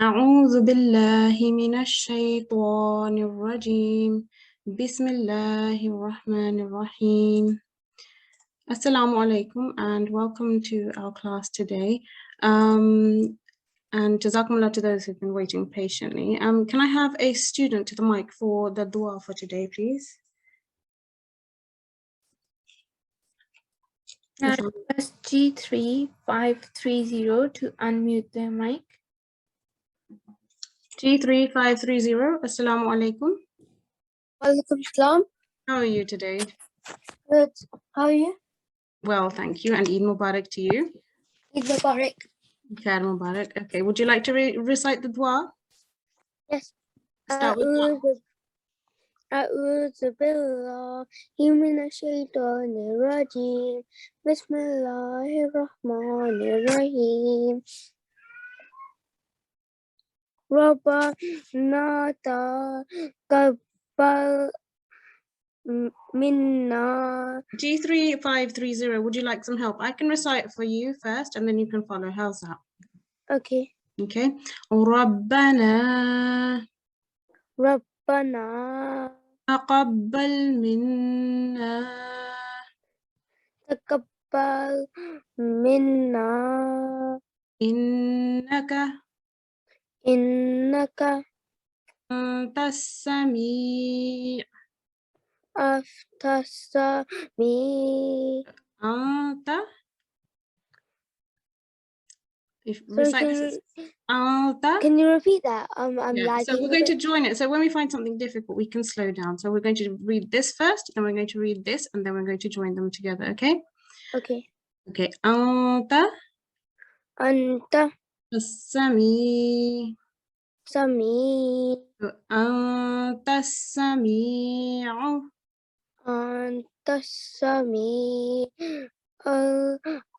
أعوذ بالله من الشيطان الرجيم بسم الله الرحمن الرحيم Assalamu alaikum and welcome to our class today. And Jazakumullah to those who've been waiting patiently. Can I have a student to the mic for the dua for today, please? Press G3 530 to unmute their mic. G3 530. Assalamu alaikum. Walaikum salam. How are you today? Good. How are you? Well, thank you. And Eid Mubarak to you. Eid Mubarak. Khair Mubarak. Okay, would you like to recite the dua? Yes. Start with dua. أعوذ بالله من الشيطان الرجيم بسم الله الرحمن الرحيم ربنا تقبل منا. G3 530, would you like some help? I can recite it for you first and then you can follow. How's that? Okay. Okay. ربنا تقبل منا تقبل منا إنك إنك أنت السميع السميع. أنت Can you repeat that? I'm yeah, lagging. so we're going to join it. So when we find something difficult, we can slow down. So we're going to read this first, then we're going to read this, and then we're going to join them together, okay? Okay. Okay. أنت السميع سميع. أنت السميع أنت السميع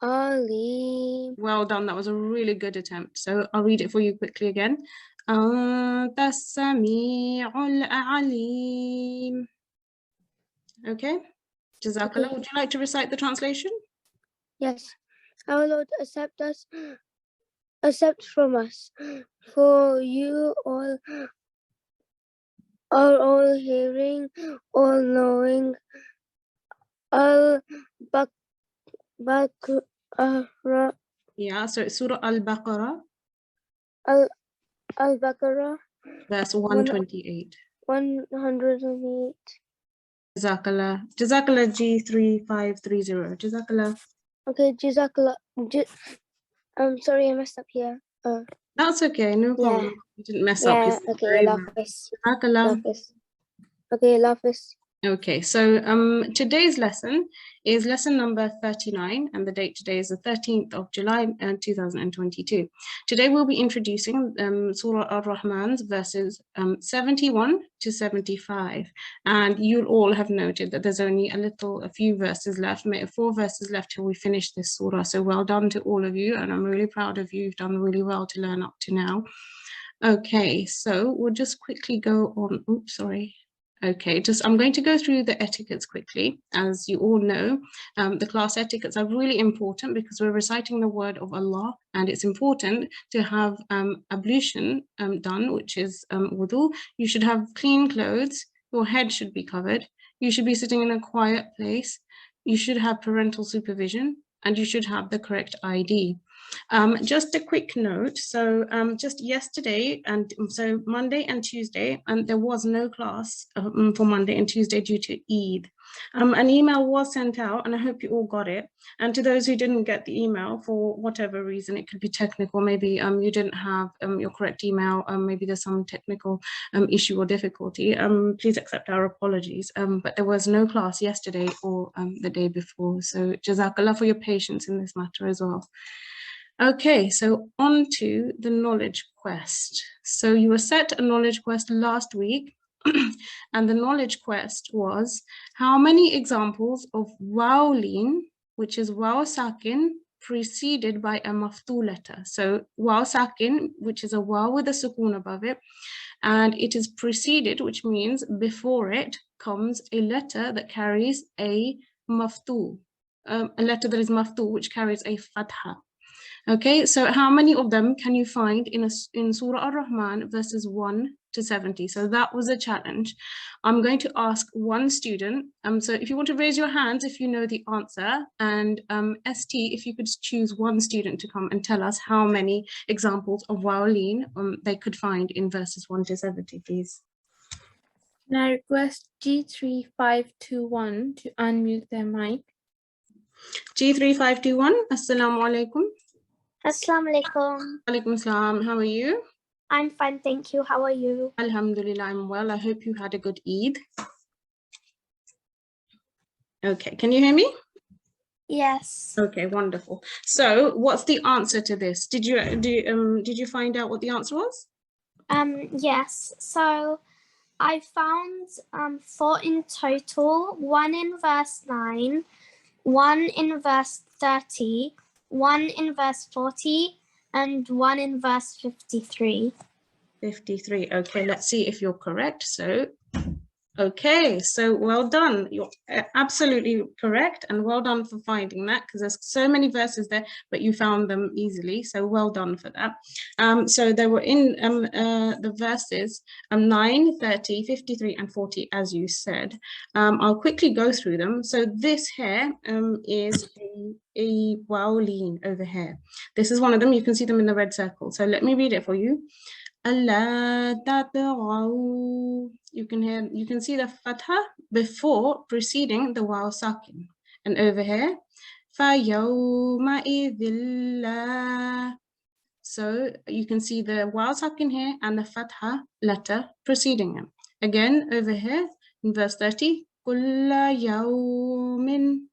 العليم. Well done, that was a really good attempt. So I'll read it for you quickly again. أنت السميع العليم. Okay. Jazakallah, would you like to recite the translation? Yes. Our Lord, accept from us, for you all are all hearing, all knowing. Al-Baqarah. Yeah, so it's Surah Al-Baqarah. Al-Baqarah. Verse 128. 108. Jazakallah. Jazakallah G3530. Jazakallah. Okay, Jazakallah. I'm sorry, I messed up here. That's okay, no problem. Yeah. You didn't mess up. Yeah, okay, Jazakallah. Okay, Lafis. Okay, so today's lesson is lesson number 39, and the date today is the 13th of July 2022. Today we'll be introducing Surah Ar-Rahman's verses 71 to 75, and you'll all have noted that there's only a few verses left, 4 verses left till we finish this surah. So well done to all of you, and I'm really proud of you. You've done really well to learn up to now. Okay, so we'll just quickly go on. Oops, sorry. Okay, I'm going to go through the etiquettes quickly. As you all know, the class etiquettes are really important because we're reciting the word of Allah, and it's important to have ablution done, which is wudu. You should have clean clothes, your head should be covered, you should be sitting in a quiet place, you should have parental supervision, and you should have the correct ID. Just a quick note, so just yesterday, and so Monday and Tuesday, and there was no class for Monday and Tuesday due to Eid. An email was sent out, and I hope you all got it. And to those who didn't get the email for whatever reason, it could be technical, maybe you didn't have your correct email, maybe there's some technical issue or difficulty, please accept our apologies. But there was no class yesterday or the day before, so Jazakallah for your patience in this matter as well. Okay, so on to the knowledge quest. So you were set a knowledge quest last week, and the knowledge quest was how many examples of wawlin, which is waw sakin, preceded by a maftu letter. So waw sakin, which is a waw with a sukoon above it, and it is preceded, which means before it comes a letter that carries a maftu, a letter that is maftu, which carries a fatha. Okay, so how many of them can you find in Surah Ar-Rahman verses 1 to 70? So that was a challenge. I'm going to ask one student. So if you want to raise your hands if you know the answer, and ST, if you could choose one student to come and tell us how many examples of wawleen they could find in verses 1 to 70, please. Can I request G3521 to unmute their mic? G3521, Assalamu alaikum. Assalamu alaikum. Alaikum salam. How are you? I'm fine, thank you. How are you? Alhamdulillah, I'm well. I hope you had a good Eid. Okay, can you hear me? Yes. Okay, wonderful. So what's the answer to this? Did you find out what the answer was? Yes. So I found 4 in total, 1 in verse 9, 1 in verse 30, 1 in verse 40, and 1 in verse 53. 53. Okay, let's see if you're correct. So, okay, so well done. You're absolutely correct, and well done for finding that, because there's so many verses there, but you found them easily. So well done for that. So they were in the verses 9, 30, 53, and 40, as you said. I'll quickly go through them. So this here is a wawleen over here. This is one of them. You can see them in the red circle. So let me read it for you. Allah tatghaw. You can see the fatha before preceding the waw sakin. And over here, fa yawma idhil la. So you can see the waw sakin here and the fatha letter preceding it. Again, over here in verse 30, kulla yawmin.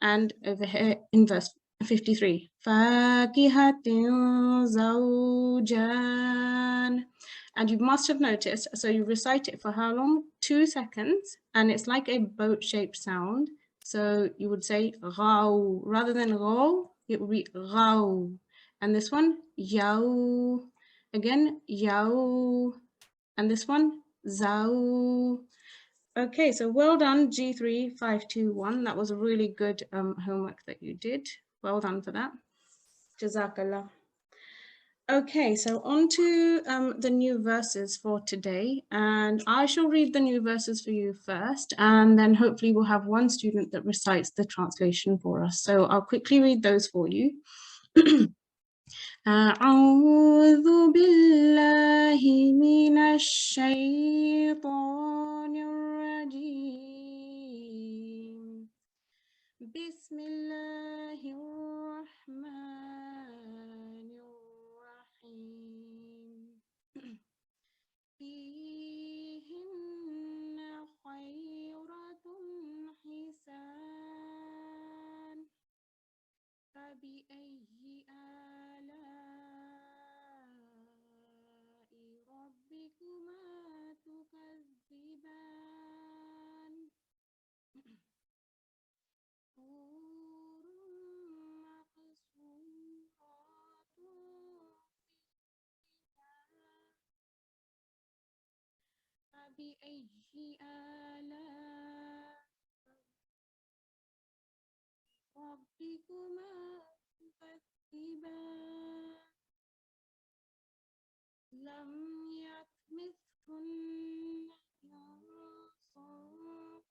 And over here in verse 53, Fakihatin zawjan. And you must have noticed, so you recite it for how long? 2 seconds, and it's like a boat-shaped sound. So you would say ghaw, rather than ghaw, it would be ghaw. And this one, yaw. Again, yaw. And this one, zaw. Okay, so well done, G3521. That was a really good homework that you did. Well done for that. Jazakallah. Okay, so on to the new verses for today. And I shall read the new verses for you first, and then hopefully we'll have one student that recites the translation for us. So I'll quickly read those for you. أعوذ بالله من الشيطان الرجيم بسم الله الرحمن الرحيم فيهن خيرات حسان فبأي ربكما تكذبان حور مقصورات فبأي آلاء ربكما تكذبان لم يطمثهن إنس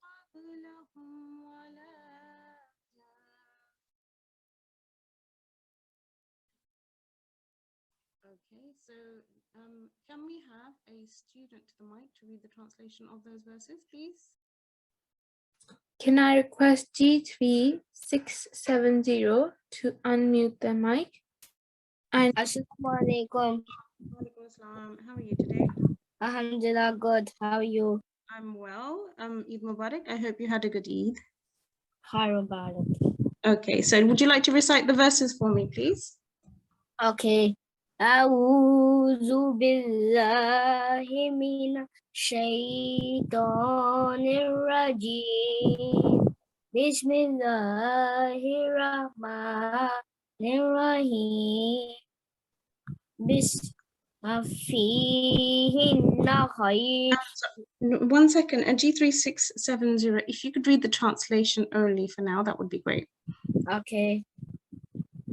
قبلهم ولا جان. Okay, so can we have a student to the mic to read the translation of those verses, please? Can I request G3670 to unmute their mic? And Assalamu alaikum. Walaikum assalam. How are you today? Alhamdulillah, good. How are you? I'm well. Eid Mubarak. I hope you had a good Eid. Hi, Mubarak. Okay, so would you like to recite the verses for me, please? Okay. أعوذ بالله من الشيطان الرجيم بسم الله الرحمن الرحيم فيهن خير. One second, and G3670, if you could read the translation only for now, that would be great. Okay.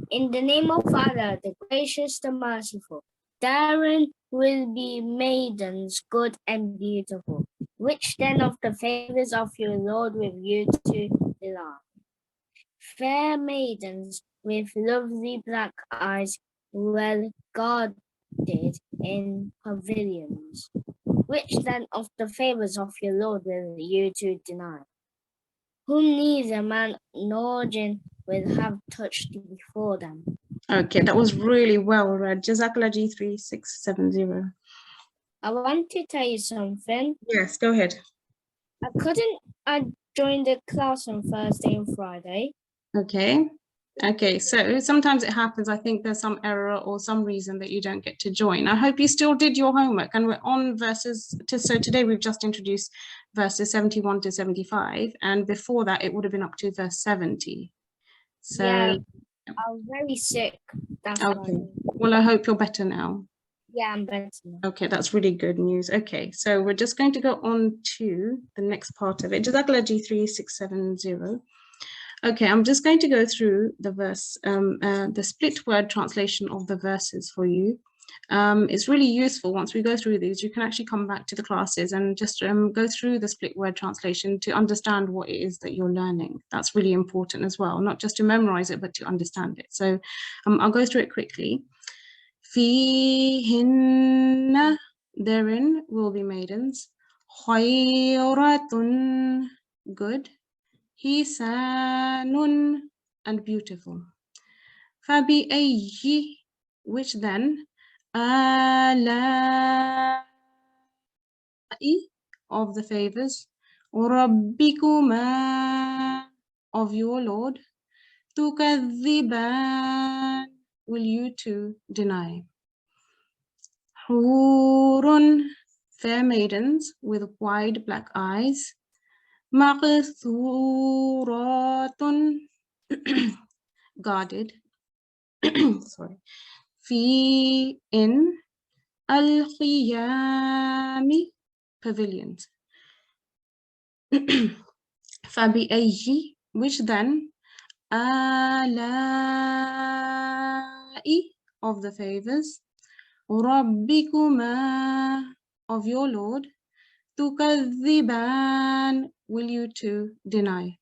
In the name of Allah, the gracious, the merciful. Therein will be maidens good and beautiful. Which then of the favors of your Lord with you to delight? Fair maidens with lovely black eyes, well guarded in pavilions. Which then of the favors of your Lord will you to deny? Whom neither man nor jinn will have touched before them. Okay, that was really well read. Jazakallah G3 670. I want to tell you something. Yes, go ahead. I joined the class on Thursday and Friday. Okay. Okay, so sometimes it happens. I think there's some error or some reason that you don't get to join. I hope you still did your homework, and we're on so today we've just introduced verses 71 to 75, and before that it would have been up to verse 70. So yeah, I was very sick. That's okay. why. Well, I hope you're better now. Yeah, I'm better now. Okay, that's really good news. Okay, so we're just going to go on to the next part of it. Jazakallah G3 670. Okay, I'm just going to go through the verse, the split word translation of the verses for you. It's really useful. Once we go through these, you can actually come back to the classes and just go through the split word translation to understand what it is that you're learning. That's really important as well, not just to memorize it, but to understand it. So I'll go through it quickly. Fihinna, therein will be maidens. Khayratun, good. Hisanun, and beautiful. Fabi ayyi, which then? Ala'i, of the favors. Rabbikuma, of your Lord. Tukadhiban, will you too deny. Hurun, fair maidens with wide black eyes. Maqthuratun, guarded. Sorry. Fi, in. Al-Khiyami, pavilions. Fabi ayyi, which then? Ala'i, of the favors. Rabbikuma, of your Lord. Tukadhiban, will you too deny.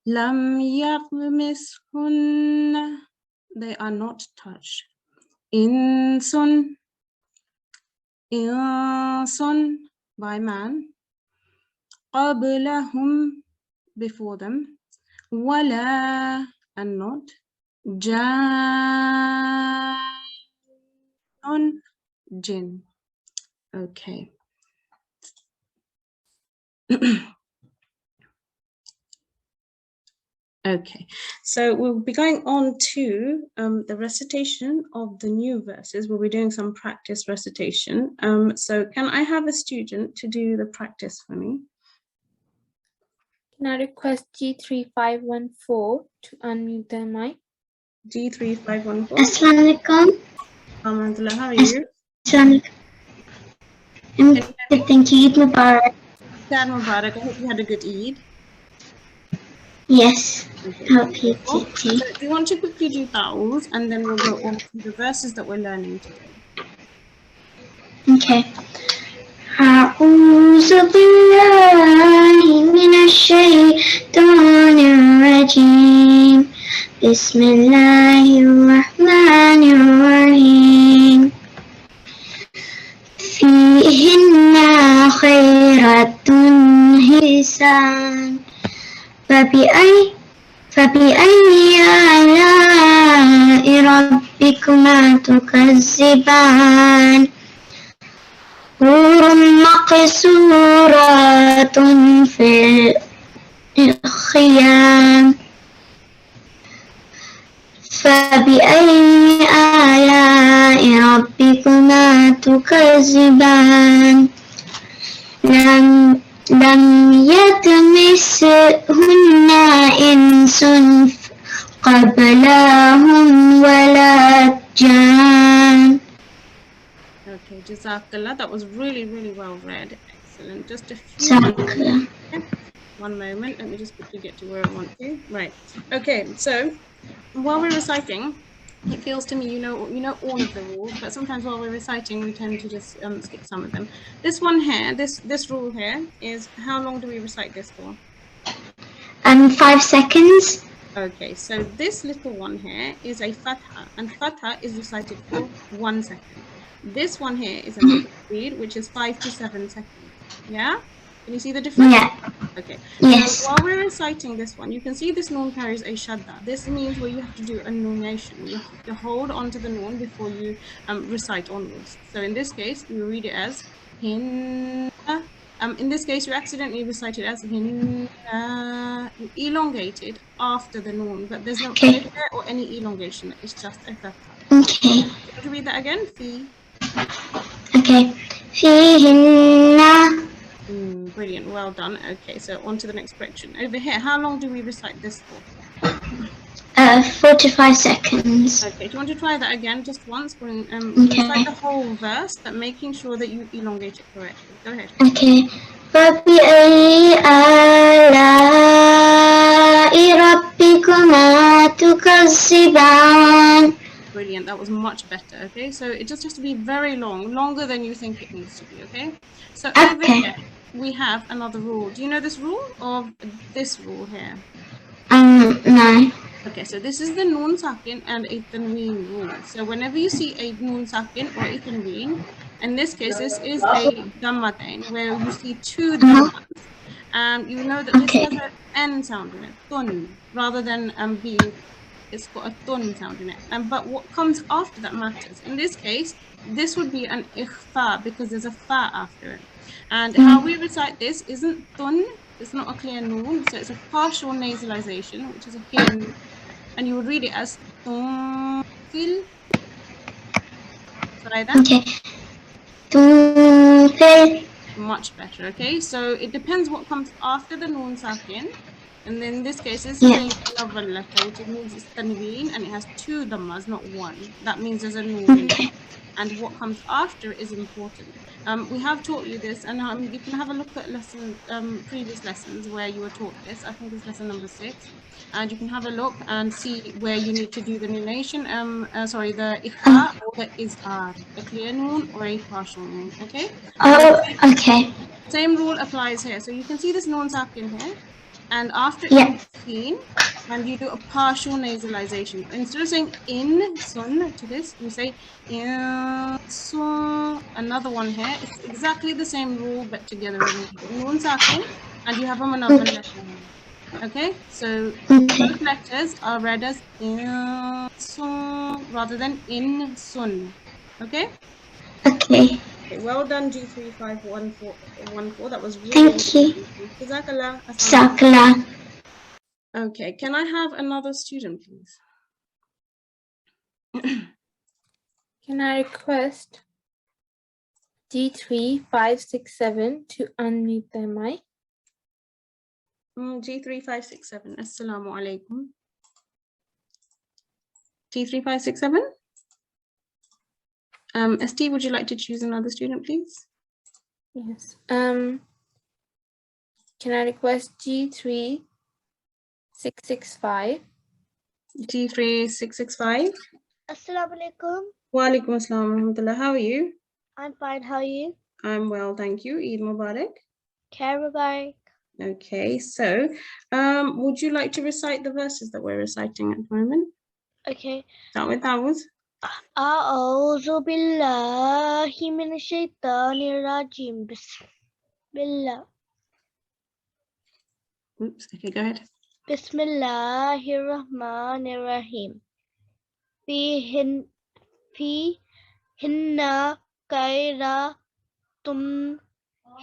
Lam yaqmishunna, they are not touched. Insun, by man. Qablahum, before them. Wala, and not. Jannun, jinn. Okay. Okay, so we'll be going on to the recitation of the new verses. We'll be doing some practice recitation. So can I have a student to do the practice for me? Can I request G3514 to unmute their mic? G3514. Assalamu alaikum. Alhamdulillah, how are you? Assalamu alaikum. I'm good, thank you. Eid Mubarak. Eid Mubarak. I hope you had a good Eid. Yes. Okay. Hope you did too. So we want to quickly do ta'awuz, and then we'll go on to the verses that we're learning today. Okay. أعوذ بالله من الشيطان الرجيم. بسم الله الرحمن الرحيم. فيهن خيرات حسان. فبأي آلاء ربكما تكذبان. حور مقصورات في الخيام. فبأي آلاء ربكما تكذبان. لم يطمثهن إنس قبلهم ولا جان. Okay, Jazakallah. That was really, really well read. Excellent. Just a few. One moment, let me just quickly get to where I want to. Right. Okay, so while we're reciting, it feels to me you know all of the rules, but sometimes while we're reciting we tend to just skip some of them. This one here, this rule here is, how long do we recite this for? 5 seconds. Okay, so this little one here is a fatha, and fatha is recited for 1 second. This one here is a read, which is 5 to 7 seconds. Yeah? Can you see the difference? Yeah. Okay. Yes. So while we're reciting this one, you can see this noon carries a shadda. This means where you have to do a noonation. You have to hold onto the noon before you recite onwards. So in this case, you read it as hinna. In this case, you accidentally recite it as hinna. You elongate it after the noon, but there's no alif there or any elongation. It's just a fatha. Okay. To read that again, fi. Okay. Fihinna. Brilliant, well done. Okay, so on to the next correction. Over here, how long do we recite this for? 45 seconds. Okay, do you want to try that again just once? Okay. Recite the whole verse, but making sure that you elongate it correctly. Go ahead. Okay. فَبِأَيِّ آلَاءِ رَبِّكُمَا تُكَذِّبَانِ. Brilliant, that was much better. Okay, so it just has to be very long, longer than you think it needs to be. Okay, so over here we have another rule. Do you know this rule or this rule here? No. Okay, so this is the noon sakin and a tanween rule. So whenever you see a noon sakin or a tanween, in this case, this is a dammatain where you see two dammas, and you know that this has an N sound in it, tun, rather than being, it's got a tun sound in it. But what comes after that matters. In this case, this would be an ikhfa because there's a fa after it. And how we recite this isn't tun, it's not a clear noon, so it's a partial nasalization, which is a hin, and you would read it as fil. Try that. Okay. Tunfil. Much better. Okay, so it depends what comes after the noon sakin, and then in this case it's another letter, which means it's tanween, and it has two dhammas, not one. That means there's a noon. And what comes after is important. We have taught you this, and you can have a look at previous lessons where you were taught this. I think it's lesson number 6, and you can have a look and see where you need to do the nunation. The ikha or the izhar, a clear noon or a partial noon. Okay. Okay. Same rule applies here. So you can see this noon sakin here, and after in, and you do a partial nasalization. Instead of saying in sun to this, you say in sun. Another one here. It's exactly the same rule, but together in noon sakin, and you have another letter. Okay, so both letters are read as in sun rather than in sun. Okay. Okay. Well done, G3514. That was really Thank you. Jazakallah. Jazakallah. Okay, can I have another student, please? Can I request G3567 to unmute their mic? G3567. Assalamu alaikum. G3567. ST, would you like to choose another student, please? Yes. Can I request G3665? G3665. Assalamu alaikum. Wa alaikum assalam wa rahmatullah. How are you? I'm fine. How are you? I'm well, thank you. Eid Mubarak. Mubarak. Okay, so would you like to recite the verses that we're reciting at the moment? Okay. Start with ours. A'udhu billahi minash shaitanir rajim. Bismillah. Oops, okay, go ahead. Bismillahir rahmanir rahim. Fihinna khairatun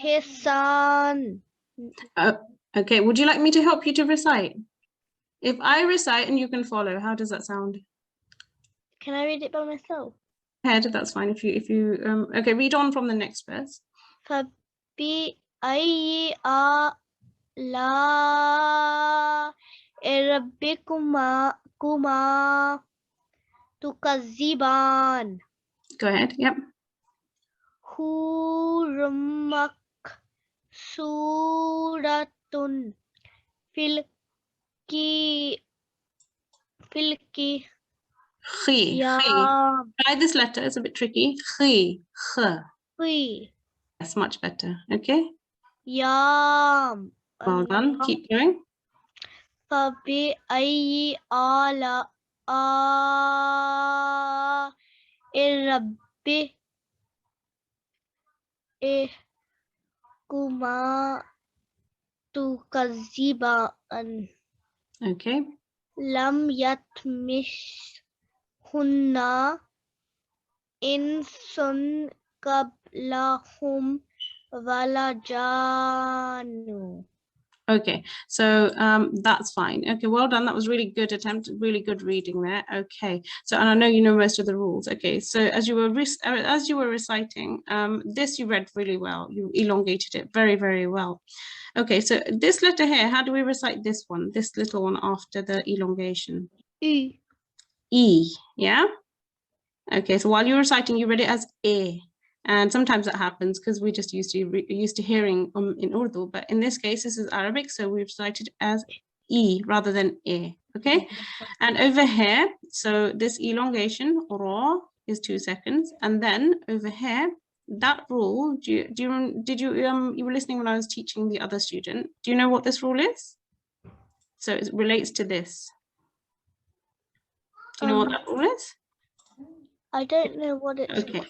hisan. Okay, would you like me to help you to recite? If I recite and you can follow, how does that sound? Can I read it by myself? Head, that's fine. If you okay, read on from the next verse. Fabi ayyi ala rabbikuma tukazziban. Go ahead. Yep. Hurmak Filki. Khi. Yam. Try this letter, it's a bit tricky. Khi. Kh. Fi. That's much better. Okay. Yam. Well done. Keep going. Fabi ayi ala irabbi kuma tukaziban. Okay. Lam yatmishhunna insun qablahum wala janu. Okay, so that's fine. Okay, well done. That was really good attempt, really good reading there. Okay, so and I know you know most of the rules. Okay, so as you were reciting, this you read really well. You elongated it very, very well. Okay, so this letter here, how do we recite this one? This little one after the elongation. E. E, yeah? Okay, so while you're reciting, you read it as E. And sometimes that happens because we just used to hearing in Urdu, but in this case, this is Arabic, so we recite it as E rather than E, okay? And over here, so this elongation, Ra, is 2 seconds, and then over here, that rule, you were listening when I was teaching the other student, do you know what this rule is? So it relates to this. Do you know what that rule is? I don't know what it's Okay,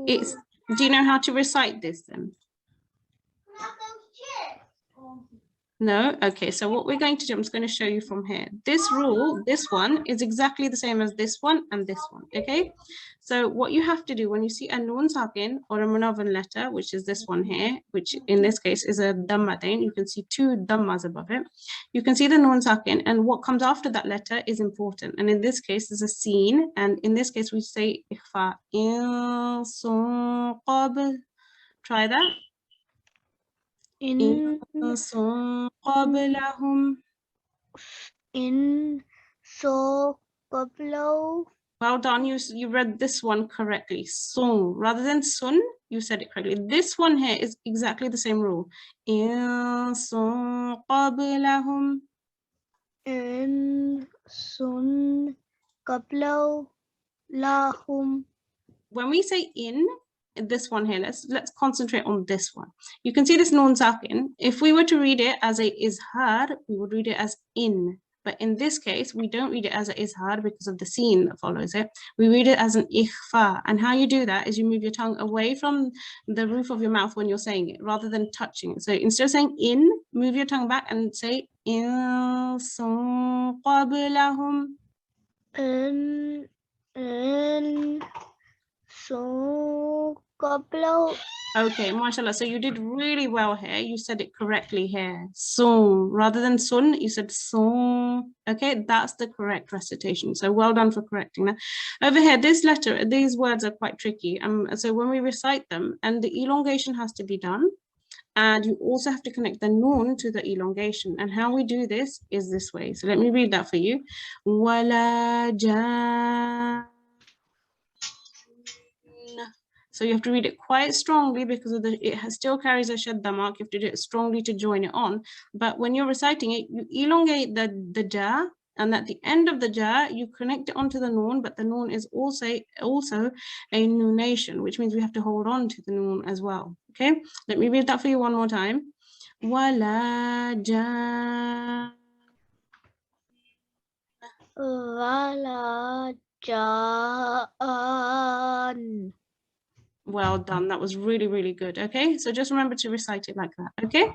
it's, do you know how to recite this then? No? Okay, so what we're going to do, I'm just going to show you from here. This rule, this one, is exactly the same as this one and this one, okay? So what you have to do when you see a noon sakin or a munawan letter, which is this one here, which in this case is a dammatain, you can see 2 dammas above it. You can see the noon sakin, and what comes after that letter is important. And in this case, there's a seen, and in this case, we say ikhfa. Try that. in قبلهم. so qablo. Well done, you read this one correctly. Sun, rather than sun, you said it correctly. This one here is exactly the same rule. sun qablahum. In sun qablo lahum. When we say in, this one here, let's concentrate on this one. You can see this noon sakin. If we were to read it as a izhar, we would read it as in. But in this case, we don't read it as an izhar because of the seen that follows it. We read it as an ikhfa. And how you do that is you move your tongue away from the roof of your mouth when you're saying it, rather than touching it. So instead of saying in, move your tongue back and say in qablahum. In so qablo. Okay, mashallah. So you did really well here. You said it correctly here. So rather than sun, you said so. Okay, that's the correct recitation. So well done for correcting that. Over here, this letter, these words are quite tricky. So when we recite them, and the elongation has to be done, and you also have to connect the noon to the elongation. And how we do this is this way. So let me read that for you. Wala ja. So you have to read it quite strongly because of it still carries a shadda mark. You have to do it strongly to join it on. But when you're reciting it, you elongate the ja, and at the end of the ja, you connect it onto the noon, but the noon is also a noonation, which means we have to hold on to the noon as well. Okay, let me read that for you one more time. Wala ja. Wala jan. Well done. That was really, really good. Okay, so just remember to recite it like that. Okay.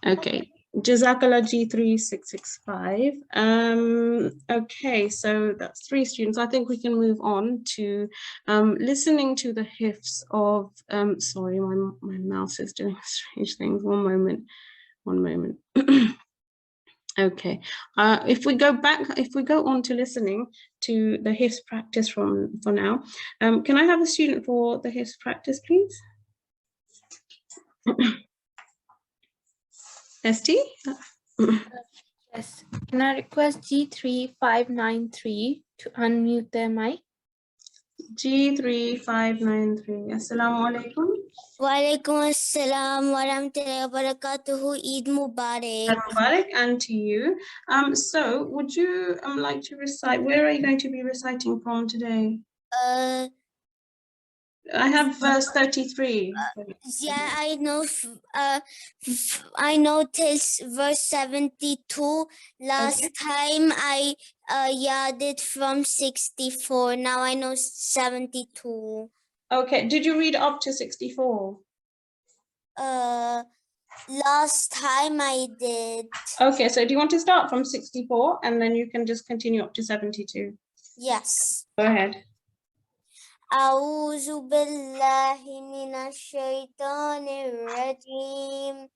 Okay. Jazakallah G3665. Okay, so that's 3 students. I think we can move on to listening to the hifz of sorry, my mouse is doing strange things. One moment. Okay, if we go on to listening to the hifz practice for now, can I have a student for the hifz practice, please? ST? Yes. Can I request G3593 to unmute their mic? G3593. Assalamu alaikum. Walaikum assalam wa rahmatullahi wa barakatuhu. Eid Mubarak. Mubarak, and to you. So would you like to recite, where are you going to be reciting from today? I have verse 33. Yeah, I know. I know till verse 72. Last time I did from 64. Now I know 72. Okay, did you read up to 64? Last time I did. Okay, so do you want to start from 64 and then you can just continue up to 72? Yes. Go ahead. أعوذ بالله من الشيطان الرجيم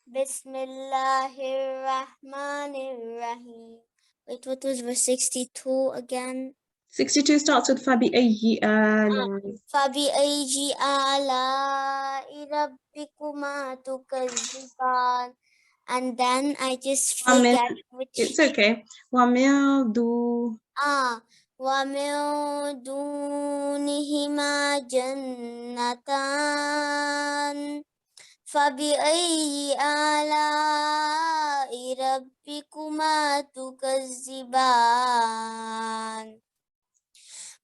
بسم الله الرحمن الرحيم. Wait, what was verse 62 again? 62 starts with فَبِأَيِّ آلَاءِ. فَبِأَيِّ آلَاءِ رَبِّكُمَا تُكَذِّبَانِ. And then I just forget which. It's okay. وَمِن وَمِن دُونِهِمَا جَنَّتَانِ فَبِأَيِّ آلَاءِ رَبِّكُمَا تُكَذِّبَانِ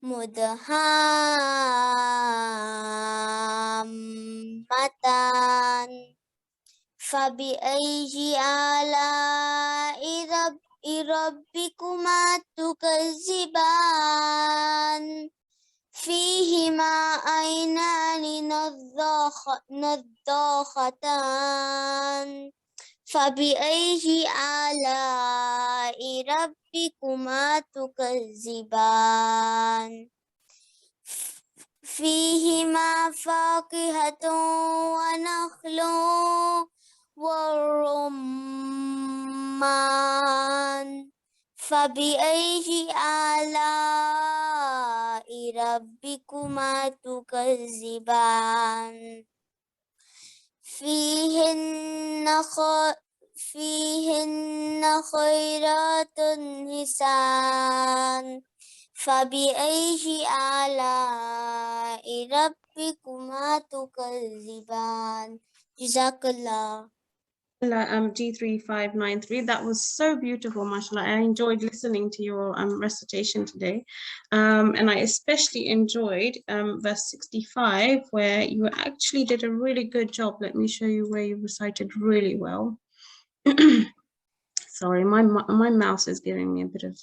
مُدْهَامَّتَانِ فَبِأَيِّ آلَاءِ رَبِّكُمَا تُكَذِّبَانِ فِيهِمَا عَيْنَانِ نَضَّاخَتَانِ فَبِأَيِّ آلَاءِ رَبِّكُمَا تُكَذِّبَانِ فِيهِمَا فَاكِهَةٌ وَنَخْلٌ وَرُمَّانٌ فَبِأَيِّ آلَاءِ رَبِّكُمَا تُكَذِّبَانِ فِيهِنَّ خَيْرَاتٌ حِسَانٌ فَبِأَيِّ آلَاءِ رَبِّكُمَا تُكَذِّبَانِ. Jazakumullah. G3593. That was so beautiful, mashallah. I enjoyed listening to your recitation today. And I especially enjoyed verse 65, where you actually did a really good job. Let me show you where you recited really well. Sorry, my mouse is giving me a bit of...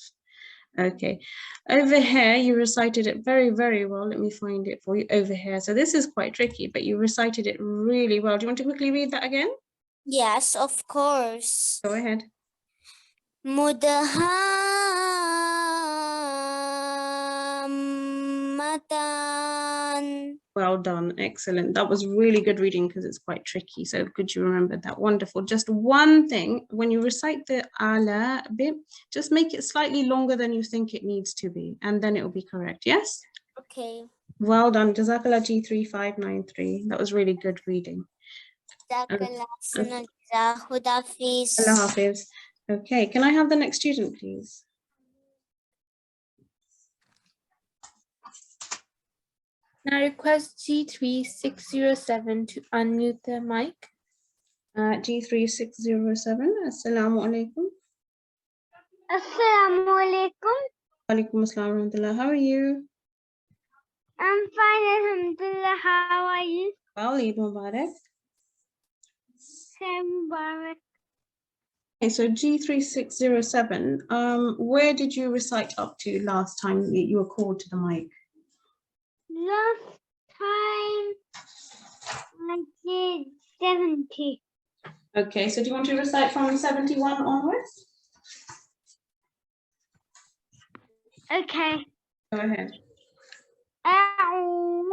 Okay, over here you recited it very, very well. Let me find it for you over here. So this is quite tricky, but you recited it really well. Do you want to quickly read that again? Yes, of course. Go ahead. Mudhammatan. Well done, excellent. That was really good reading because it's quite tricky. So could you remember that? Wonderful. Just one thing, when you recite the ala bit, just make it slightly longer than you think it needs to be, and then it will be correct. Yes? Okay. Well done. Jazakallah G3593. That was really good reading. Jazakallah. Allah Hafiz. Okay, can I have the next student, please? Now request G3607 to unmute the mic. G3607. Assalamu alaikum. Assalamu alaikum. Alaikum assalam wa rahmatullah. How are you? I'm fine, alhamdulillah. How are you? Well, Eid Mubarak. Mubarak. Okay, so G3607, where did you recite up to last time you were called to the mic? Last time I did 70. Okay, so do you want to recite from 71 onwards? Okay. Go ahead. أعوذ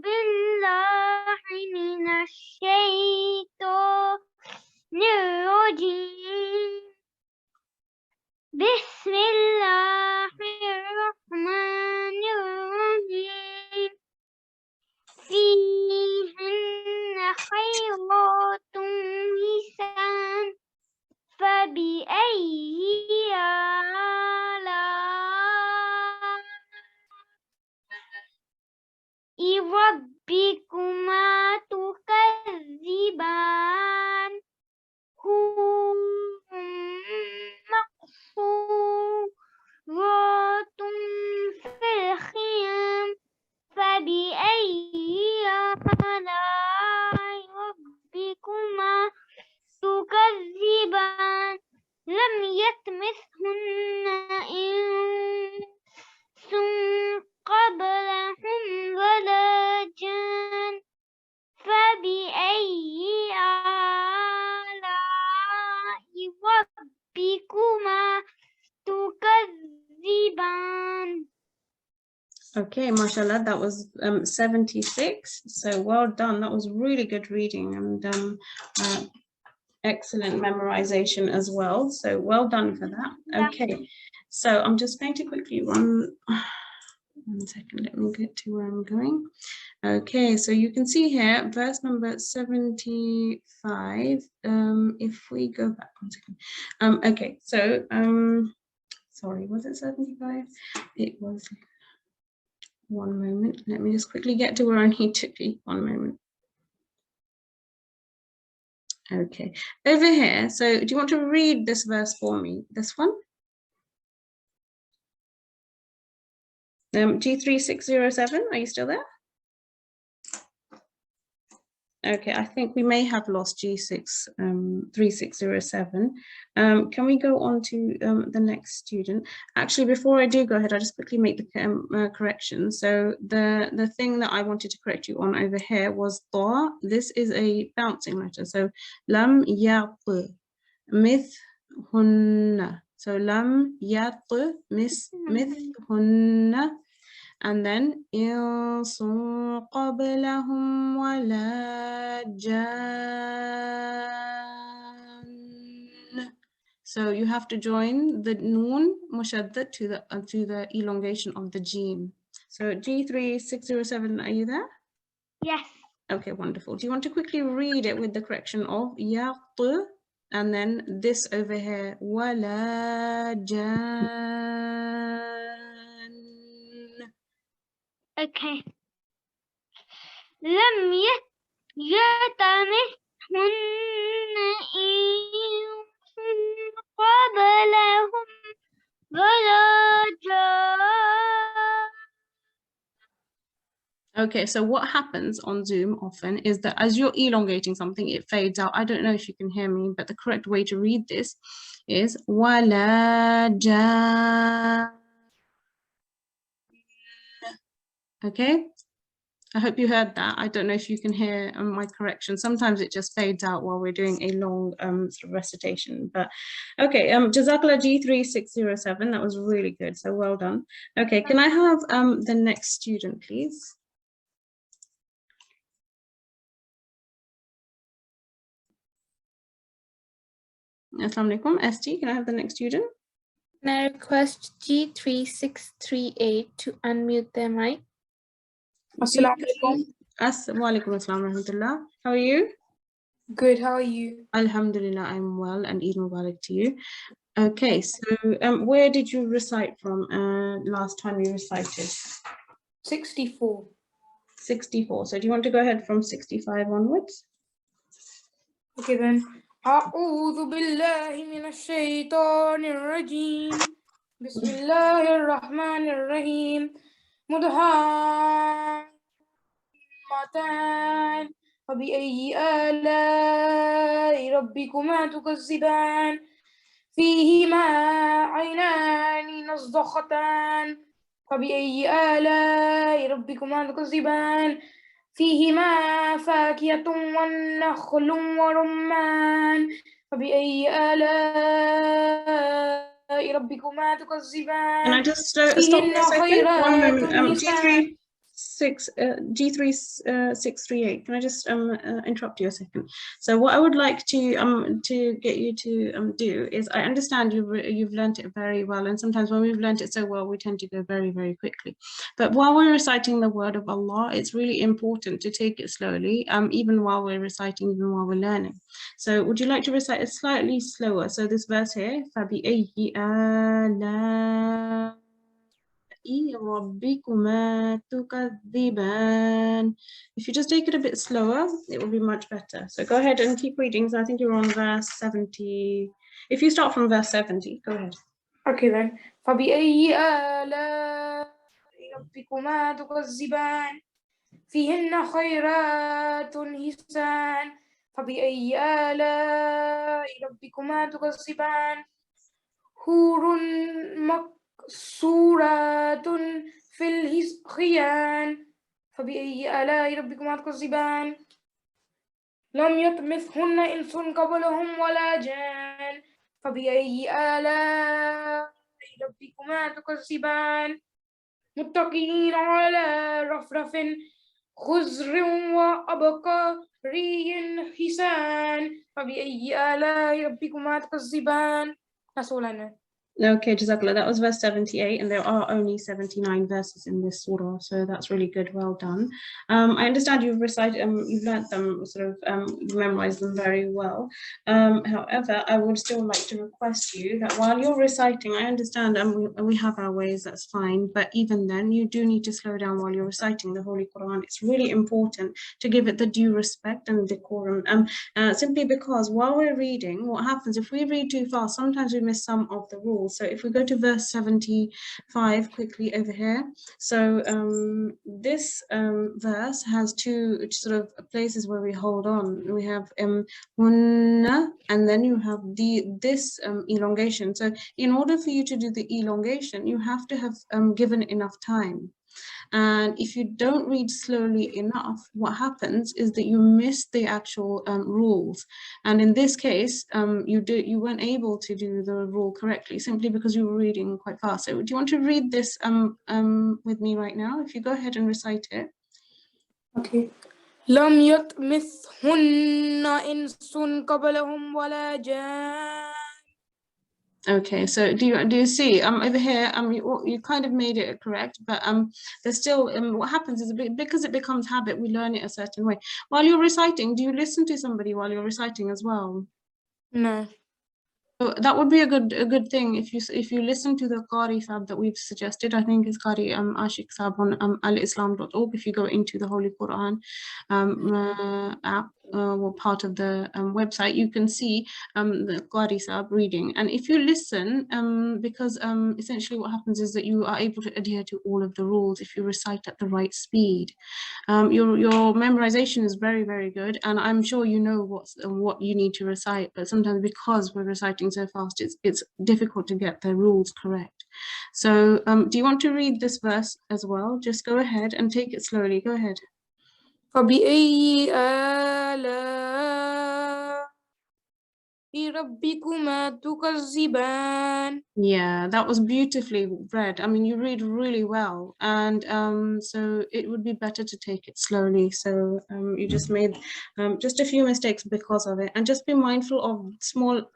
بالله من الشيطان الرجيم بسم الله الرحمن الرحيم فيهن خيرات حسان فبأي آلاء ربكما تكذبان حور مقصورات في الخيام فبأي آلاء ربكما تكذبان لم يطمثهن إنس قبلهم ولا جان فبأي آلاء ربكما تكذبان. Okay, mashallah, that was 76. So well done. That was really good reading and excellent memorization as well. So well done for that. Okay, so I'm just going to quickly run. One second, let me get to where I'm going. Okay, so you can see here, verse number 75. If we go back one second. Okay, so sorry, was it 75? It was. One moment, let me just quickly get to where I need to be. One moment. Okay, over here, so do you want to read this verse for me? This one? G3 607, are you still there? Okay, I think we may have lost G6 3607. Can we go on to the next student? Actually, before I do go ahead, I'll just quickly make the correction. So the thing that I wanted to correct you on over here was ta. This is a bouncing letter. So lam yat mith hunna. So lam yat mith hunna. And then إِنْسٌ قَبْلَهُمْ وَلَا جَانٌّ. So you have to join the noon mushaddad to the elongation of the jim. So G3 607, are you there? Yes. Okay, wonderful. Do you want to quickly read it with the correction of yat and then this over here وَلَا جَانٌّ. Okay. لم يطمثهن إنس قبلهم ولا جان. Okay, so what happens on Zoom often is that as you're elongating something, it fades out. I don't know if you can hear me, but the correct way to read this is wala jan. Okay, I hope you heard that. I don't know if you can hear my correction. Sometimes it just fades out while we're doing a long sort of recitation. But okay, Jazakallah G3 607. That was really good. So well done. Okay, can I have the next student, please? Assalamu alaikum. ST, can I have the next student? Can I request G3638 to unmute their mic? Assalamu alaikum. Wa alaikum assalam wa rahmatullah. How are you? Good, how are you? Alhamdulillah, I'm well, and Eid Mubarak to you. Okay, so where did you recite from last time you recited? 64. 64. So do you want to go ahead from 65 onwards? Okay then. أعوذ بالله من الشيطان الرجيم بسم الله الرحمن الرحيم مدهامتان فبأي آلاء ربكما تكذبان فيهما عينان نضختان فبأي آلاء ربكما تكذبان فيهما فاكهة والنخل ورمان فبأي آلاء ربكما تكذبان. Can I just stop for a second? 1 moment. G3 638. Can I just interrupt you a second? So what I would like to get you to do is, I understand you've learned it very well, and sometimes when we've learned it so well, we tend to go very, very quickly. But while we're reciting the word of Allah, it's really important to take it slowly, even while we're reciting, even while we're learning. So would you like to recite it slightly slower? So this verse here, فَبِأَيِّ آلَاءِ ربكما تكذبان. If you just take it a bit slower, it will be much better. So go ahead and keep reading. So I think you're on verse 70. If you start from verse 70, go ahead. Okay then. فبأي آلاء ربكما تكذبان فيهن خيرات حسان فبأي آلاء ربكما تكذبان حور مقصورات في الخيام فبأي آلاء ربكما تكذبان لم يطمثهن إنس قبلهم ولا جان فبأي آلاء ربكما تكذبان متكئين على رفرف خضر وأبقاري حسان فبأي آلاء ربكما تكذبان. That's all I know. Okay, Jazakallah. That was verse 78, and there are only 79 verses in this surah, so that's really good. Well done. I understand you've recited, you've learnt them, you've memorized them very well. However, I would still like to request you that while you're reciting, I understand we have our ways, that's fine, but even then, you do need to slow down while you're reciting the Holy Quran. It's really important to give it the due respect and decorum, simply because while we're reading, what happens if we read too fast, sometimes we miss some of the rules. So if we go to verse 75 quickly over here, so this verse has two sort of places where we hold on. We have hunna, and then you have this elongation. So in order for you to do the elongation, you have to have given enough time. And if you don't read slowly enough, what happens is that you miss the actual rules. And in this case, you weren't able to do the rule correctly simply because you were reading quite fast. So do you want to read this with me right now? If you go ahead and recite it. Okay. لم يطمثهن إنس قبلهم ولا جان. Okay, so do you see over here you kind of made it correct, but there's still what happens is because it becomes habit, we learn it a certain way. While you're reciting, do you listen to somebody while you're reciting as well? No. So that would be a good thing if you listen to the Qari Sab that we've suggested. I think it's Qari Ashik Sab on alislam.org. If you go into the Holy Qur'an app or part of the website, you can see the Qari Sab reading. And if you listen, because essentially what happens is that you are able to adhere to all of the rules if you recite at the right speed. Your memorization is very, very good, and I'm sure you know what you need to recite, but sometimes because we're reciting so fast, it's difficult to get the rules correct. So do you want to read this verse as well? Just go ahead and take it slowly. Go ahead. فبأي آلاء ربكما تكذبان. Yeah, that was beautifully read. I mean, you read really well, and so it would be better to take it slowly. So you just made just a few mistakes because of it, and just be mindful of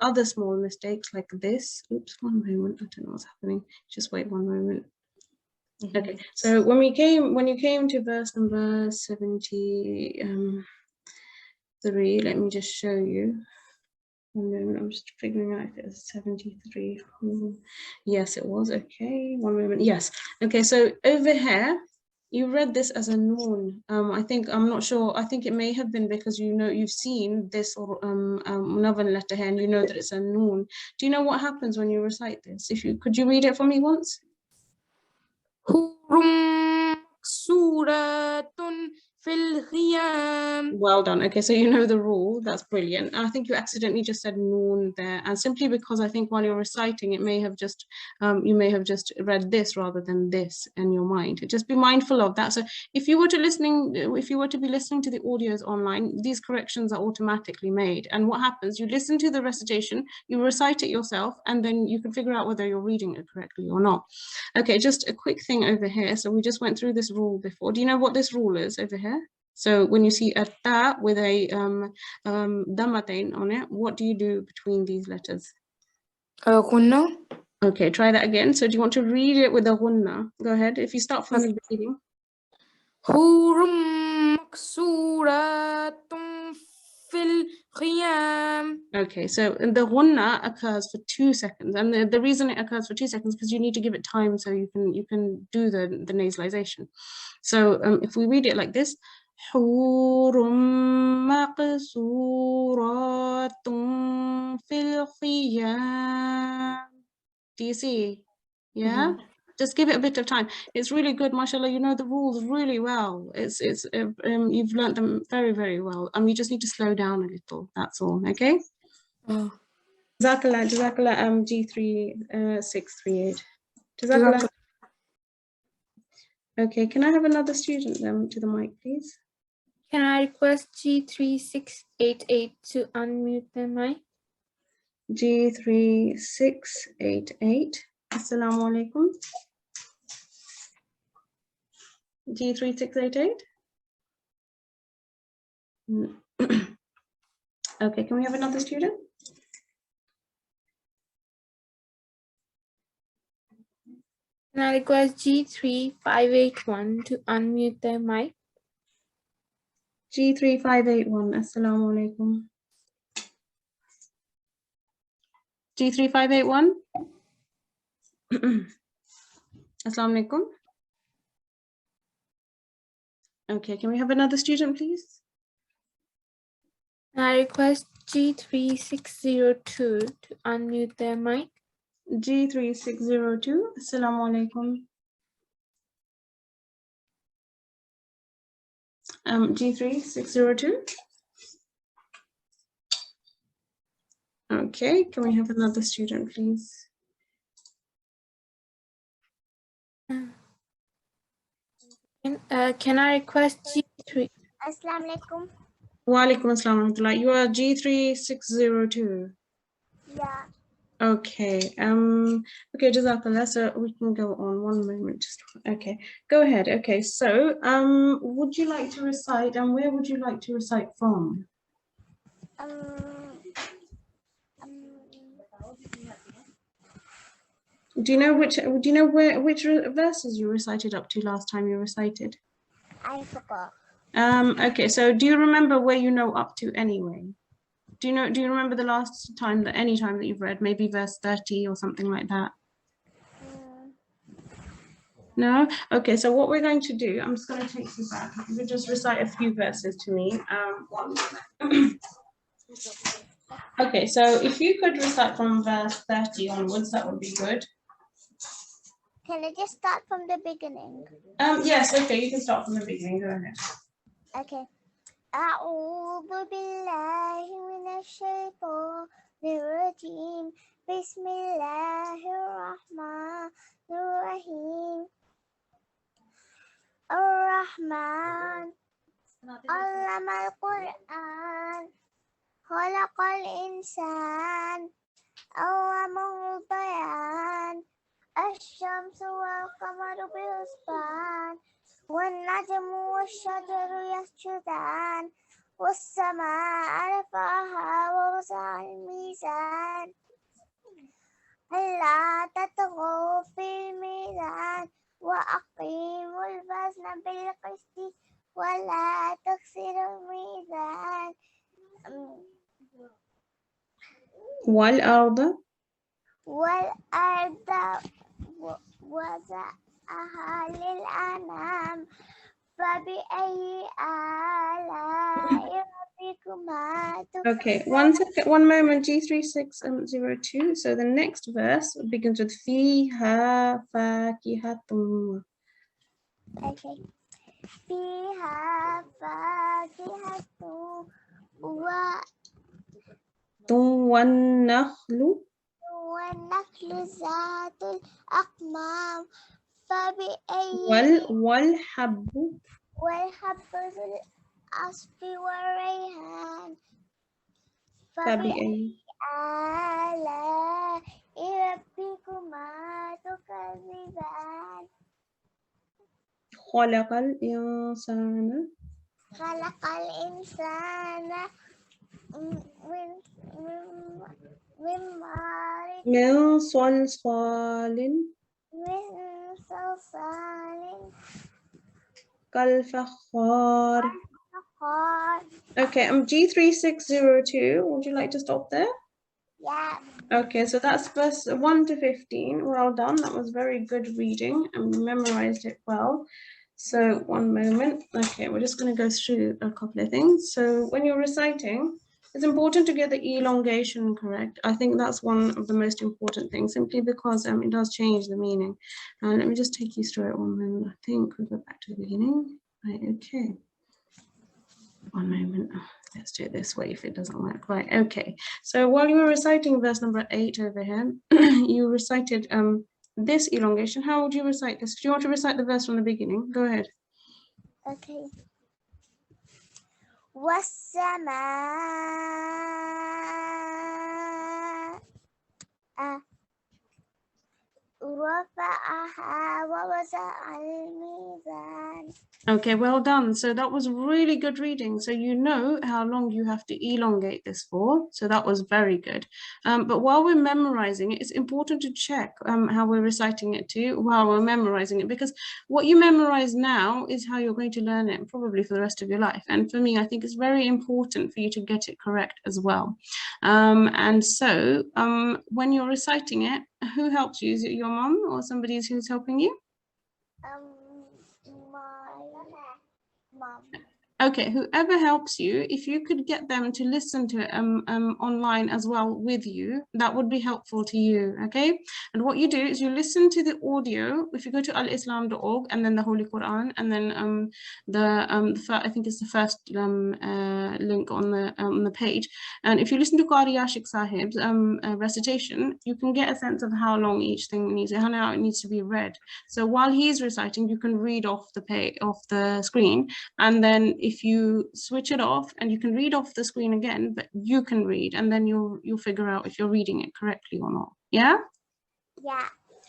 other small mistakes like this. Oops, one moment. I don't know what's happening. Just wait one moment. Okay, so when you came to verse number 73, let me just show you. One moment, I'm just figuring out if it's 73. Yes, it was. Okay, one moment. Yes. Okay, so over here, you read this as a noon. I'm not sure. I think it may have been because you've seen this or another letter here, and you know that it's a noon. Do you know what happens when you recite this? Could you read it for me once? Well done. Okay, so you know the rule. That's brilliant. I think you accidentally just said noon there, and simply because I think while you're reciting, it may have just you may have just read this rather than this in your mind. Just be mindful of that. So if you were to be listening to the audios online, these corrections are automatically made. And what happens? You listen to the recitation, you recite it yourself, and then you can figure out whether you're reading it correctly or not. Okay, just a quick thing over here. So we just went through this rule before. Do you know what this rule is over here? So when you see a ta with a damatain on it, what do you do between these letters? Gunna. Okay, try that again. So do you want to read it with a gunna? Go ahead. If you start from the beginning. Hurum maksuratun fil قيام. Okay, so the ghunna occurs for 2 seconds, and the reason it occurs for 2 seconds because you need to give it time so you can do the nasalization. So if we read it like this, حور مقصورات في الخيام. Do you see? Yeah. Just give it a bit of time. It's really good, mashallah. You know the rules really well. You've learnt them very, very well. You just need to slow down a little. That's all. Okay. Oh. Jazakallah, Jazakallah. G3 638. Jazakallah. Okay. Can I have another student to the mic, please? Can I request G3688 to unmute their mic? G3688. Assalamu alaikum. G3688. Okay, can we have another student? Can I request G3581 to unmute their mic? G3581. Assalamu alaikum. G3581. Assalamu alaikum. Okay, can we have another student, please? Can I request G3602 to unmute their mic? G3602. Assalamu alaikum. G3602. Okay, can we have another student, please? Can I request G3? Assalamu alaikum. Wa alaikum assalam wa rahmatullah. You are G3602. Yeah. Okay. Okay, Jazakallah. So we can go on. One moment. Okay. Go ahead. Okay. So, would you like to recite, and where would you like to recite from? Do you know which verses you recited up to last time you recited? I forgot. Okay, so do you remember where you know up to anyway? Do you remember the last time any time that you've read, maybe verse 30 or something like that? No? Okay, so what we're going to do, I'm just going to take you back. You could just recite a few verses to me. One moment. Okay, so if you could recite from verse 30 onwards, that would be good. Can I just start from the beginning? Yes, okay, you can start from the beginning. Go ahead. Okay. أعوذ بالله من الشيطان الرجيم بسم الله الرحمن الرحيم الرحمن علم القرآن خلق الإنسان علمه البيان الشمس والقمر بحسبان والنجم والشجر يسجدان والسماء رفعها ووضع الميزان ألا تطغوا في الميزان وأقيموا الوزن بالقسط ولا تخسروا الميزان والأرض وضعها للأنام فبأي آلاء ربكما تكذبان. Okay, one moment, G3602. So the next verse begins with فيها فاكهة. Okay. فيها فاكهة والنخل ذات الأكمام فبأي والحب ذو العصف والريحان فبأي آلاء ربكما تكذبان. خلق الإنسان من صلصال كالفخار Okay, G3602. Would you like to stop there? Yeah. Okay, so that's verse 1 to 15. Well done. That was very good reading and you memorized it well. So one moment. Okay, we're just going to go through a couple of things. So when you're reciting, it's important to get the elongation correct. I think that's one of the most important things, simply because it does change the meaning. Let me just take you through it one moment. I think we'll go back to the beginning. Right, okay. One moment. Let's do it this way if it doesn't work. Right, okay. So while you were reciting verse number 8 over here, you recited this elongation. How would you recite this? Do you want to recite the verse from the beginning? Go ahead. Okay. والسماء رفعها ووضع الميزان. Okay, well done. So that was really good reading. So you know how long you have to elongate this for. So that was very good. But while we're memorizing it, it's important to check how we're reciting it too while we're memorizing it, because what you memorize now is how you're going to learn it probably for the rest of your life. And for me, I think it's very important for you to get it correct as well. And so when you're reciting it, who helps you? Is it your mom or somebody who's helping you? My mom. Okay, whoever helps you, if you could get them to listen to it online as well with you, that would be helpful to you, okay? And what you do is you listen to the audio. If you go to alislam.org and then the Holy Qur'an, and then I think it's the first link on the page. And if you listen to Qari Ashik Sahib's recitation, you can get a sense of how long each thing needs, how it needs to be read. So while he's reciting, you can read off the page, off the screen, and then if you switch it off and you can read off the screen again, but you can read, and then you'll figure out if you're reading it correctly or not. Yeah? Yeah.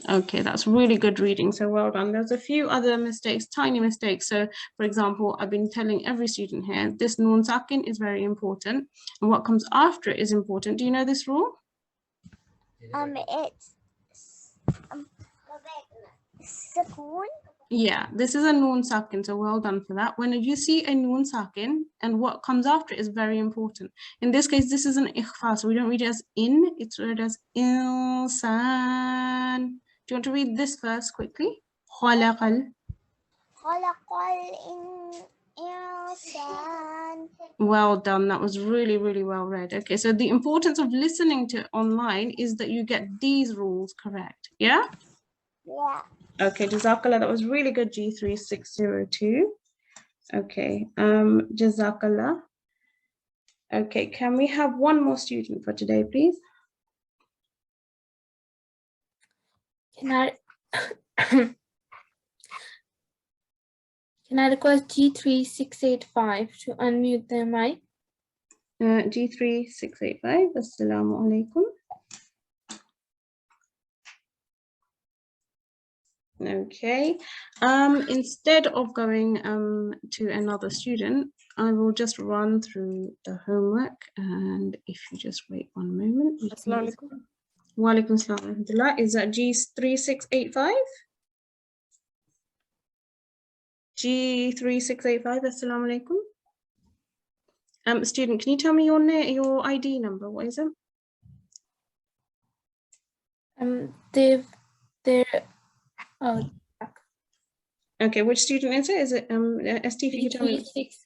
Okay, that's really good reading. So well done. There's a few other mistakes, tiny mistakes. So for example, I've been telling every student here, this noon sakin is very important. And what comes after it is important. Do you know this rule? It's sukoon. Yeah, this is a noon sakin, so well done for that. When you see a noon sakin and what comes after it is very important. In this case, this is an ikhfa, so we don't read it as in, it's read as insan. Do you want to read this verse quickly? Khalaqal. Well done, that was really, really well read. Okay, so the importance of listening to it online is that you get these rules correct, yeah? Yeah. Okay, Jazakallah, that was really good, G3602. Okay, Jazakallah. Okay, can we have one more student for today, please? Can I request G3685 to unmute their mic? G3685, Assalamu alaikum. Okay, instead of going to another student, I will just run through the homework, and if you just wait one moment. Assalamu alaikum. Wa alaikum assalam wa rahmatullah. Is that G3685? G3685, assalamu alaikum. Student, can you tell me your ID number? What is it? Okay, which student is it? Is it ST? If you could tell me.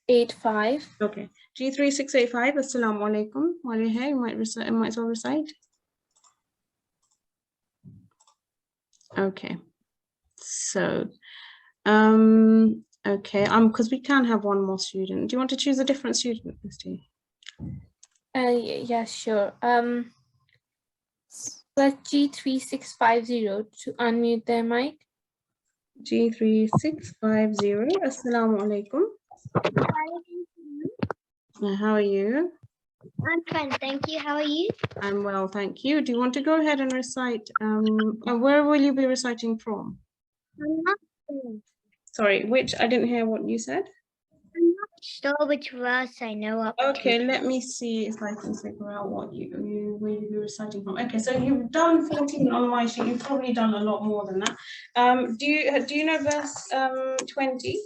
G3685. Okay, G3685. Assalamu alaikum. While you're here, you might as well recite. Okay, so okay, because we can have one more student. Do you want to choose a different student, ST? Yeah, sure. Let's G3650 to unmute their mic. G3650. Assalamu alaikum. How are you? I'm fine, thank you. How are you? I'm well, thank you. Do you want to go ahead and recite? Where will you be reciting from? I'm not sure. Sorry, I didn't hear what you said. I'm not sure which verse I know up to. Okay, let me see if I can figure out where you'll be reciting from. Okay, so you've done 14 on my sheet. You've probably done a lot more than that. Do you know verse 20?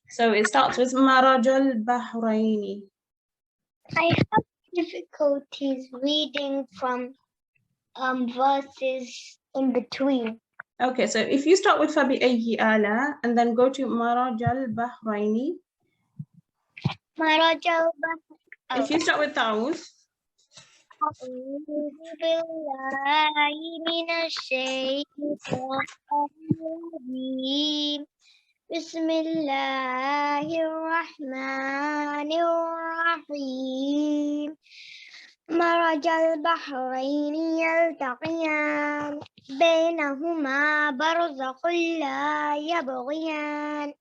So it starts with Marajal Bahraini. I have difficulties reading from verses in between. Okay, so if you start with Fabi Ayyi Ala and then go to Marajal Bahraini. Marajal If you start with Ta'uz. أعوذ بالله من الشيطان الرجيم بسم الله الرحمن الرحيم مرج البحرين يلتقيان بينهما برزخ لا يبغيان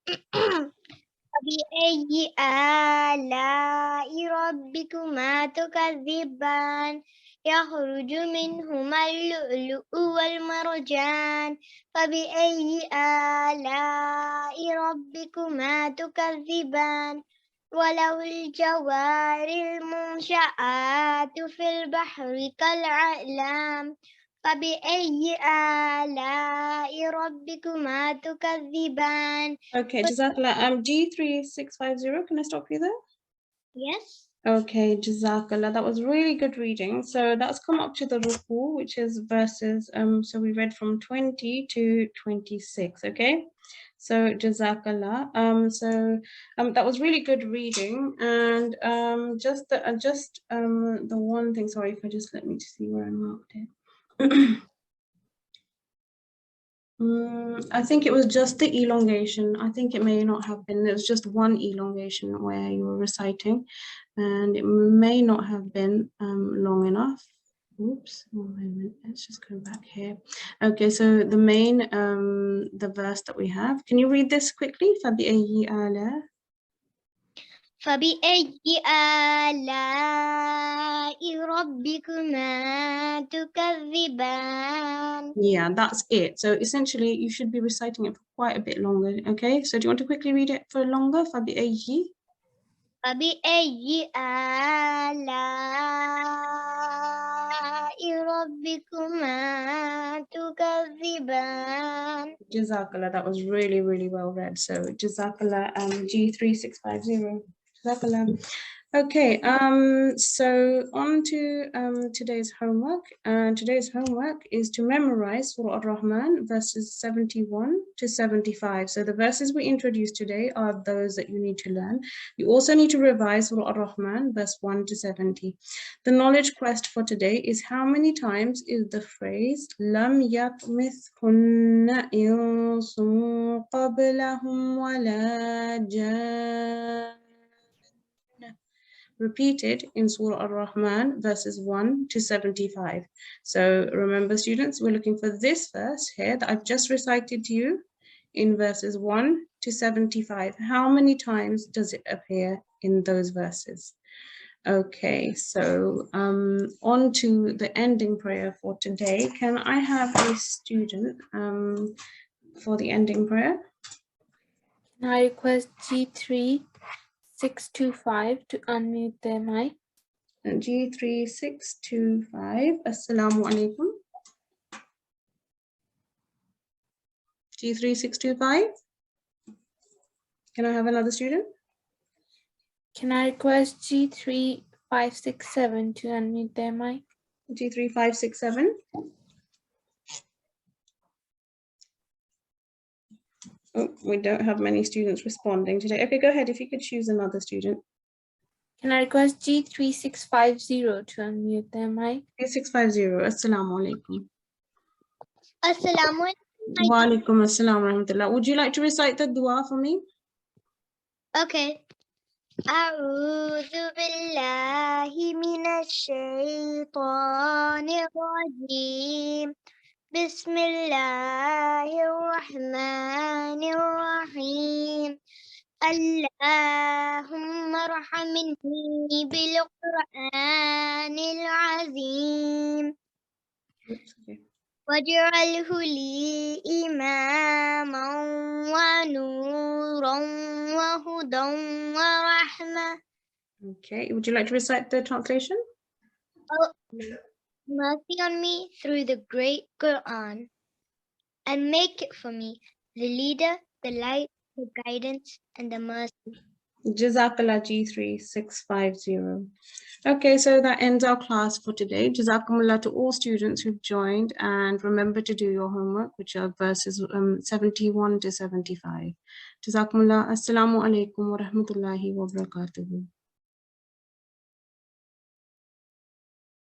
فبأي آلاء ربكما تكذبان يخرج منهما اللؤلؤ والمرجان فبأي آلاء ربكما تكذبان وله الجوار المنشآت في البحر كالأعلام فبأي آلاء ربكما تكذبان. Okay, Jazakallah. G3650, can I stop you there? Yes. Okay, Jazakallah. That was really good reading. So that's come up to the ruku, which is verses, so we read from 20 to 26, okay? So Jazakallah. That was really good reading. And just the one thing, sorry, if I just let me see where I marked it. I think it was just the elongation. I think it may not have been. There was just one elongation where you were reciting, and it may not have been long enough. Oops, one moment. Let's just go back here. Okay, so the main, the verse that we have. Can you read this quickly? فَبِأَيِّ آلَاءِ فبأي آلاء ربكما تكذبان. Yeah, that's it. So essentially, you should be reciting it for quite a bit longer. Okay, so do you want to quickly read it for longer? فبأي فبأي آلاء ربكما تكذبان. Jazakallah, that was really, really well read. So Jazakallah, G3650. Jazakallah. Okay, so on to today's homework. Today's homework is to memorize Surah Ar-Rahman, verses 71 to 75. So the verses we introduced today are those that you need to learn. You also need to revise Surah Ar-Rahman, verse 1 to 70. The knowledge quest for today is how many times is the phrase Lam yatmithhunna insun qablahum wala jan repeated in Surah Ar-Rahman, verses 1 to 75. So remember, students, we're looking for this verse here that I've just recited to you in verses 1 to 75. How many times does it appear in those verses? Okay, so on to the ending prayer for today. Can I have a student for the ending prayer? Can I request G3625 to unmute their mic? G3625, Assalamu alaikum. G3625. Can I have another student? Can I request G3567 to unmute their mic? G3567. Oh, we don't have many students responding today. Okay, go ahead if you could choose another student. Can I request G3650 to unmute their mic? G650, Assalamu alaikum. Assalamu alaikum. Wa alaikum assalam wa rahmatullah. Would you like to recite the dua for me? Okay. أعوذ بالله من الشيطان الرجيم بسم الله الرحمن الرحيم اللهم ارحمني بالقرآن العظيم واجعله لي إماما ونورا وهدى ورحمة. Okay, would you like to recite the translation? Oh, mercy on me through the great Qur'an and make it for me the leader, the light, the guidance and the mercy. Jazakallah G3 650. Okay, so that ends our class for today. Jazakumullah to all students who've joined, and remember to do your homework, which are verses 71 to 75. Jazakumullah. Assalamu alaikum wa rahmatullahi wa barakatuhu.